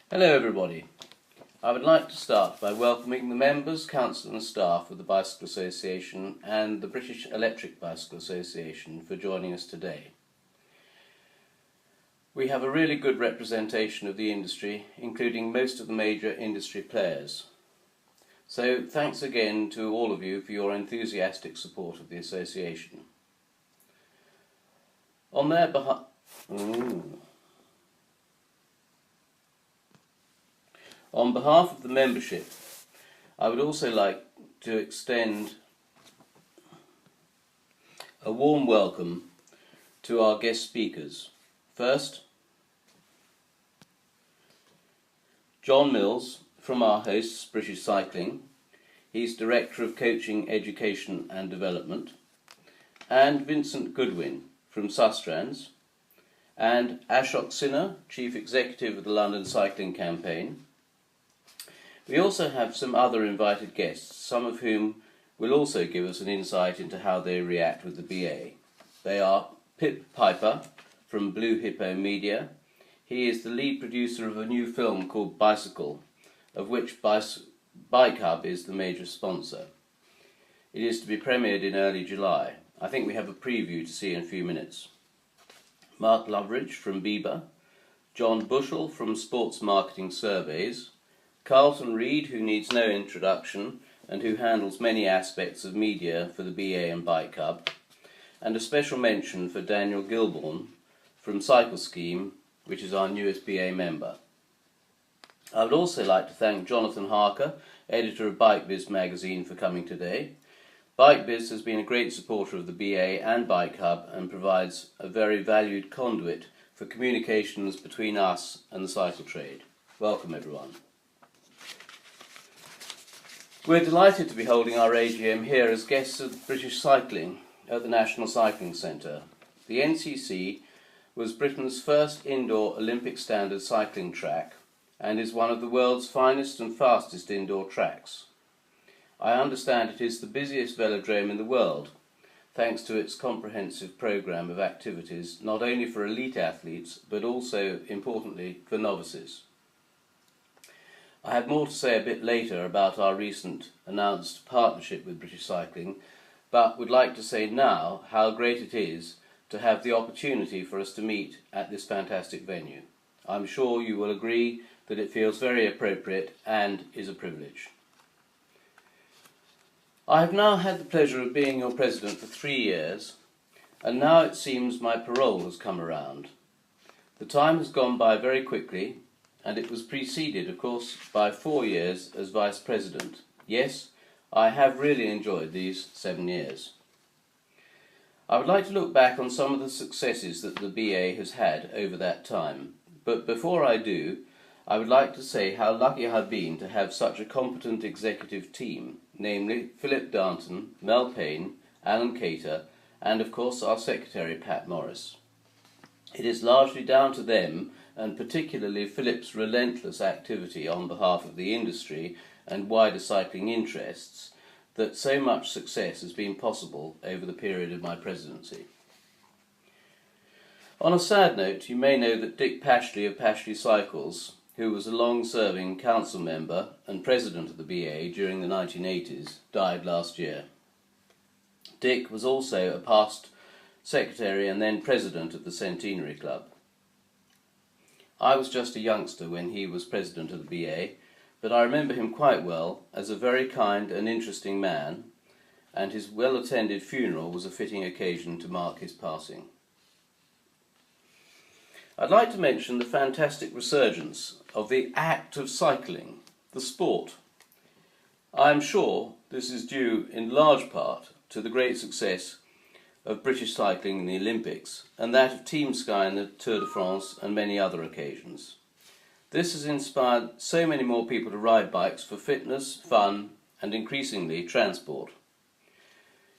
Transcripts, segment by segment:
Hello everybody. I would like to start by welcoming the members, council and staff of the Bicycle Association and the British Electric Bicycle Association for joining us today. We have a really good representation of the industry, including most of the major industry players. So thanks again to all of you for your enthusiastic support of the association. On their behalf... On behalf of the membership, I would also like to extend a warm welcome to our guest speakers. First, John Mills from our hosts, British Cycling. He's Director of Coaching, Education and Development. And Vincent Goodwin from Sustrans. And Assoc, Chief Executive of the London Cycling Campaign. We also have some other invited guests, some of whom will also give us an insight into how they react with the BA. They are Pip Piper from Blue Hippo Media. He is the lead producer of a new film called Bicycle, of which Bike Hub is the major sponsor. It is to be premiered in early July. I think we have a preview to see in a few minutes. Mark Loveridge from Bieber, John Bushell from Sports Marketing Surveys, Carlton Reid, who needs no introduction and who handles many aspects of media for the BA and Bike Hub, and a special mention for Daniel Gilbourne from Cycle Scheme, which is our newest BA member. I would also like to thank Jonathan Harker, editor of Bike Biz magazine, for coming today. Bike Biz has been a great supporter of the BA and Bike Hub and provides a very valued conduit for communications between us and the cycle trade. Welcome everyone. We're delighted to be holding our AGM here as guests of British Cycling at the National Cycling Centre. The NCC was Britain's first indoor Olympic standard cycling track and is one of the world's finest and fastest indoor tracks. I understand it is the busiest velodrome in the world, thanks to its comprehensive programme of activities not only for elite athletes but also, importantly, for novices. I have more to say a bit later about our recent announced partnership with British Cycling, but would like to say now how great it is to have the opportunity for us to meet at this fantastic venue. I'm sure you will agree that it feels very appropriate and is a privilege. I have now had the pleasure of being your president for 3 years, and now it seems my parole has come around. The time has gone by very quickly, and it was preceded, of course, by 4 years as Vice President. Yes, I have really enjoyed these 7 years. I would like to look back on some of the successes that the BA has had over that time, but before I do, I would like to say how lucky I've been to have such a competent executive team, namely Philip Darnton, Mel Payne, Alan Cater, and of course our Secretary Pat Morris. It is largely down to them, and particularly Philip's relentless activity on behalf of the industry and wider cycling interests, that so much success has been possible over the period of my presidency. On a sad note, you may know that Dick Pashley of Pashley Cycles, who was a long-serving council member and president of the BA during the 1980s, died last year. Dick was also a past secretary and then president of the Centenary Club. I was just a youngster when he was president of the BA, but I remember him quite well as a very kind and interesting man, and his well-attended funeral was a fitting occasion to mark his passing. I'd like to mention the fantastic resurgence of the act of cycling, the sport. I am sure this is due in large part to the great success of British cycling in the Olympics, and that of Team Sky in the Tour de France and many other occasions. This has inspired so many more people to ride bikes for fitness, fun, and increasingly transport.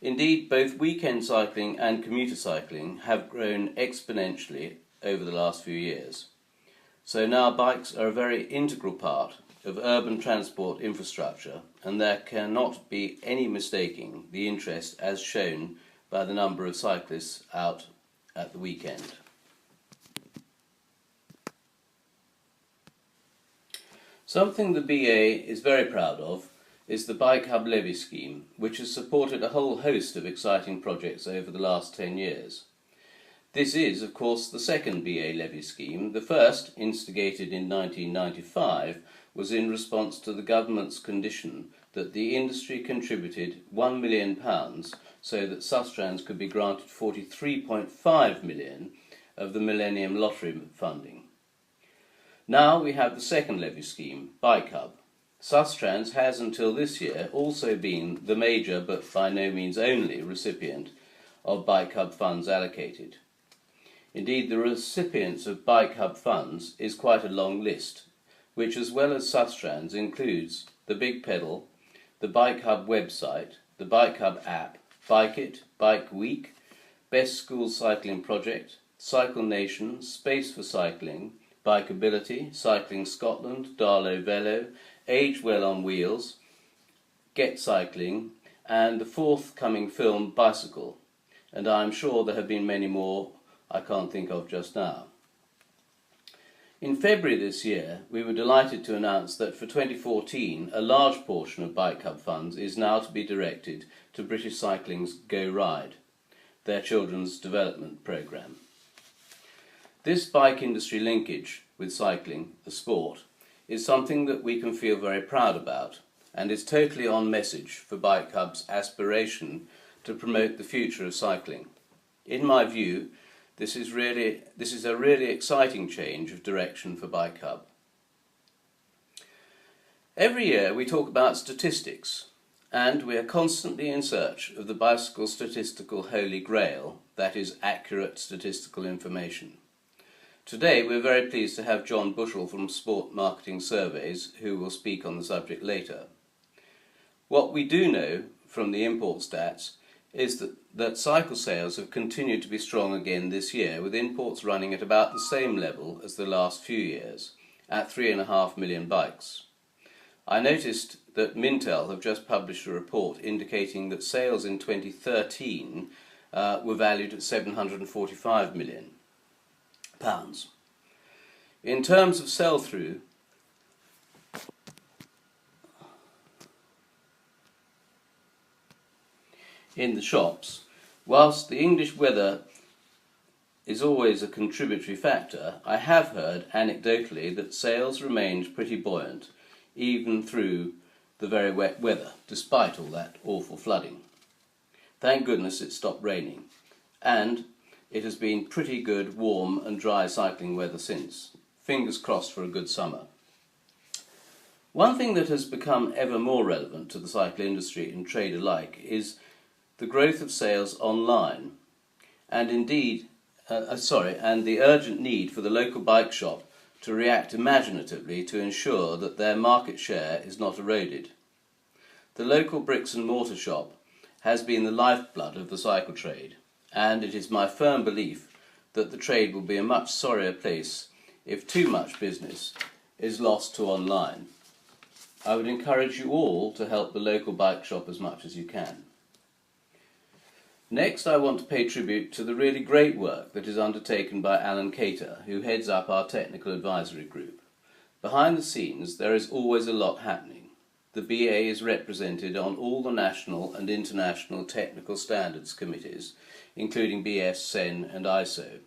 Indeed, both weekend cycling and commuter cycling have grown exponentially over the last few years. So now bikes are a very integral part of urban transport infrastructure, and there cannot be any mistaking the interest as shown by the number of cyclists out at the weekend. Something the BA is very proud of is the Bike Hub Levy scheme, which has supported a whole host of exciting projects over the last 10 years. This is, of course, the second BA levy scheme. The first, instigated in 1995, was in response to the government's condition that the industry contributed £1 million so that Sustrans could be granted £43.5 million of the Millennium Lottery funding. Now we have the second levy scheme, Bike Hub. Sustrans has until this year also been the major but by no means only recipient of Bike Hub funds allocated. Indeed, the recipients of Bike Hub funds is quite a long list, which as well as Sustrans includes the Big Pedal, the Bike Hub website, the Bike Hub app, Bike It, Bike Week, Best School Cycling Project, Cycle Nation, Space for Cycling, Bikeability, Cycling Scotland, Darlow Velo, Age Well on Wheels, Get Cycling, and the forthcoming film Bicycle. And I am sure there have been many more I can't think of just now. In February this year, we were delighted to announce that for 2014, a large portion of Bike Hub funds is now to be directed to British Cycling's Go Ride, their children's development programme. This bike industry linkage with cycling, the sport, is something that we can feel very proud about and is totally on message for Bike Hub's aspiration to promote the future of cycling. In my view, this is a really exciting change of direction for Bike Hub. Every year we talk about statistics, and we are constantly in search of the bicycle statistical holy grail, that is accurate statistical information. Today we're very pleased to have John Bushell from Sport Marketing Surveys, who will speak on the subject later. What we do know from the import stats is that cycle sales have continued to be strong again this year, with imports running at about the same level as the last few years, at 3.5 million bikes. I noticed that Mintel have just published a report indicating that sales in 2013 were valued at £745 million. In terms of sell-through, in the shops, whilst the English weather is always a contributory factor, I have heard anecdotally that sales remained pretty buoyant even through the very wet weather, despite all that awful flooding. Thank goodness it stopped raining, and it has been pretty good, warm and dry cycling weather since. Fingers crossed for a good summer. One thing that has become ever more relevant to the cycle industry and trade alike is the growth of sales online, and indeed, and the urgent need for the local bike shop to react imaginatively to ensure that their market share is not eroded. The local bricks and mortar shop has been the lifeblood of the cycle trade, and it is my firm belief that the trade will be a much sorrier place if too much business is lost to online. I would encourage you all to help the local bike shop as much as you can. Next, I want to pay tribute to the really great work that is undertaken by Alan Cater, who heads up our technical advisory group. Behind the scenes, there is always a lot happening. The BA is represented on all the national and international technical standards committees, including BS, CEN and ISO.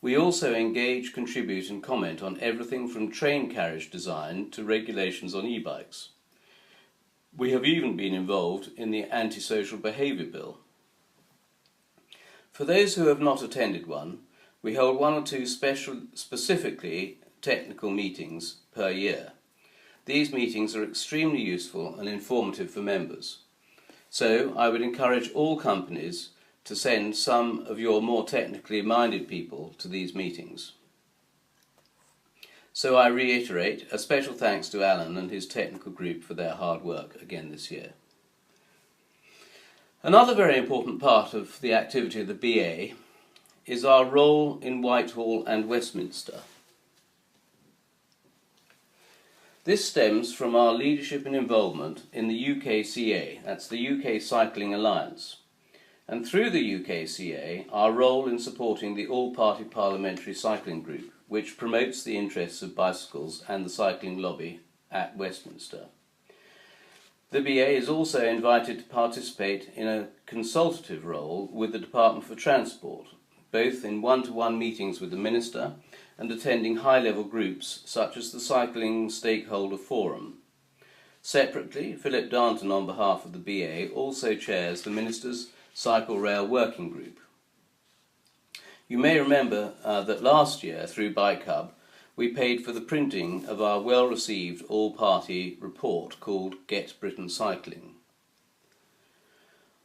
We also engage, contribute and comment on everything from train carriage design to regulations on e-bikes. We have even been involved in the Antisocial Behaviour Bill. For those who have not attended one, we hold one or two specifically technical meetings per year. These meetings are extremely useful and informative for members. So I would encourage all companies to send some of your more technically minded people to these meetings. So I reiterate a special thanks to Alan and his technical group for their hard work again this year. Another very important part of the activity of the BA is our role in Whitehall and Westminster. This stems from our leadership and involvement in the UKCA, that's the UK Cycling Alliance, and through the UKCA, our role in supporting the All-Party Parliamentary Cycling Group. which promotes the interests of bicycles and the cycling lobby at Westminster. The BA is also invited to participate in a consultative role with the Department for Transport, both in one-to-one meetings with the Minister and attending high-level groups such as the Cycling Stakeholder Forum. Separately, Philip Darnton, on behalf of the BA, also chairs the Minister's Cycle Rail Working Group. You may remember that last year, through Bike Hub, we paid for the printing of our well-received all-party report called Get Britain Cycling.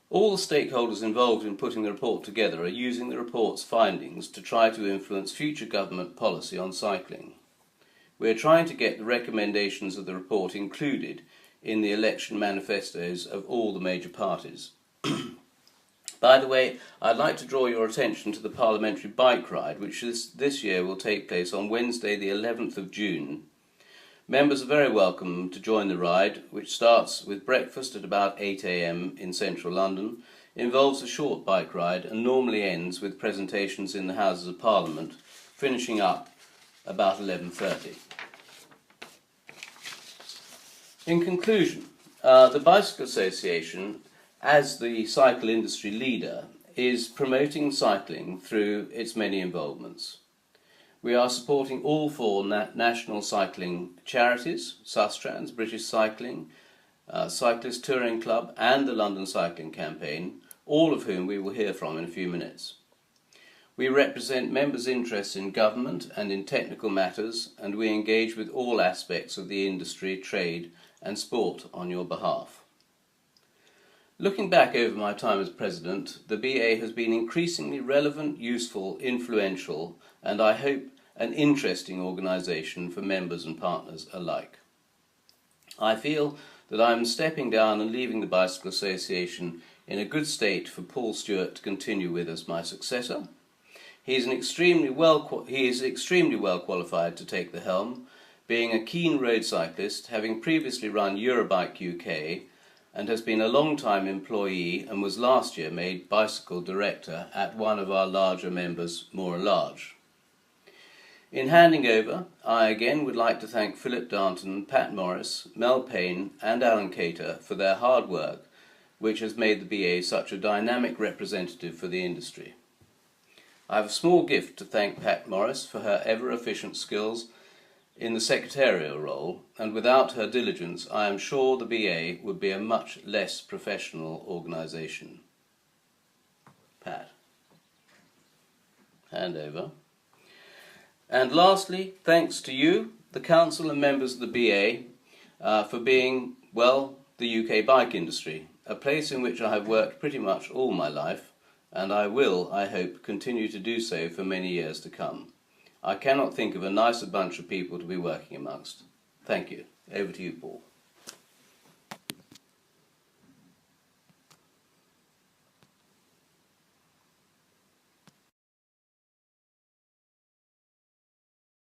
All the stakeholders involved in putting the report together are using the report's findings to try to influence future government policy on cycling. We are trying to get the recommendations of the report included in the election manifestos of all the major parties. By the way, I'd like to draw your attention to the parliamentary bike ride, which this year will take place on Wednesday the 11th of June. Members are very welcome to join the ride, which starts with breakfast at about 8 AM in central London, involves a short bike ride and normally ends with presentations in the Houses of Parliament, finishing up about 11:30. In conclusion, the Bicycle Association, as the cycle industry leader, is promoting cycling through its many involvements. We are supporting all four national cycling charities, Sustrans, British Cycling, Cyclist Touring Club and the London Cycling Campaign, all of whom we will hear from in a few minutes. We represent members' interests in government and in technical matters, and we engage with all aspects of the industry, trade and sport on your behalf. Looking back over my time as President, the BA has been increasingly relevant, useful, influential, and I hope an interesting organisation for members and partners alike. I feel that I am stepping down and leaving the Bicycle Association in a good state for Paul Stewart to continue with as my successor. He is extremely well qualified to take the helm, being a keen road cyclist, having previously run Eurobike UK, and has been a long-time employee and was last year made bicycle director at one of our larger members, More Large. In handing over, I again would like to thank Philip Darnton, Pat Morris, Mel Payne and Alan Cater for their hard work, which has made the BA such a dynamic representative for the industry. I have a small gift to thank Pat Morris for her ever-efficient skills in the secretarial role, and without her diligence I am sure the BA would be a much less professional organisation. Pat. Hand over. And lastly, thanks to you, the Council and members of the BA, for being, well, the UK bike industry, a place in which I have worked pretty much all my life, and I will, I hope, continue to do so for many years to come. I cannot think of a nicer bunch of people to be working amongst. Thank you. Over to you, Paul.